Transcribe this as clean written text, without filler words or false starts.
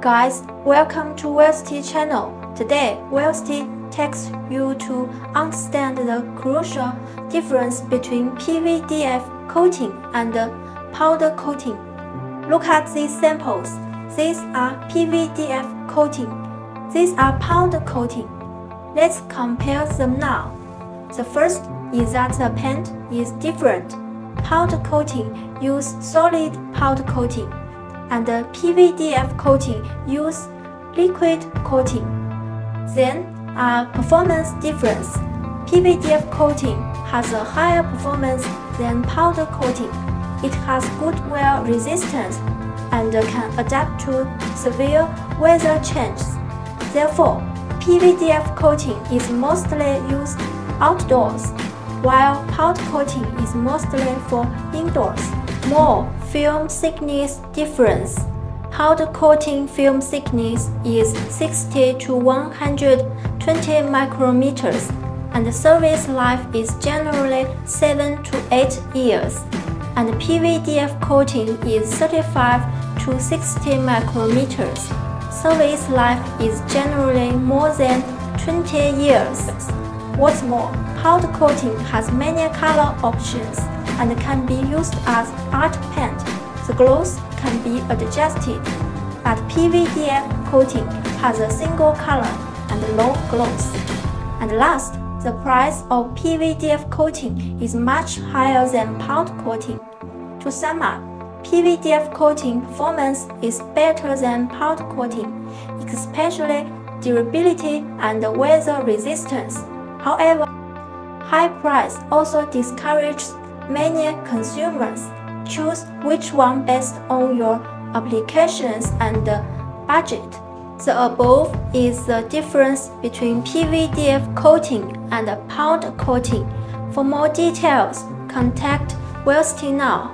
Guys, welcome to Velocity channel. Today, Velocity takes you to understand the crucial difference between PVDF coating and powder coating. Look at these samples. These are PVDF coating. These are powder coating. Let's compare them now. The first is that the paint is different. Powder coating use solid powder coating, and the PVDF coating use liquid coating. Then, performance difference. PVDF coating has a higher performance than powder coating. It has good wear resistance and can adapt to severe weather changes. Therefore, PVDF coating is mostly used outdoors, while powder coating is mostly for indoors. More film thickness difference. Powder coating film thickness is 60 to 120 micrometers, and the service life is generally 7 to 8 years. And PVDF coating is 35 to 60 micrometers. Service life is generally more than 20 years. What's more, powder coating has many color options and can be used as art paint. The gloss can be adjusted, but PVDF coating has a single color and no gloss. And last, the price of PVDF coating is much higher than powder coating. To sum up, PVDF coating performance is better than powder coating, especially durability and weather resistance. However, high price also discourages many consumers. Choose which one based on your applications and budget. The above is the difference between PVDF coating and powder coating. For more details, contact Velocity now.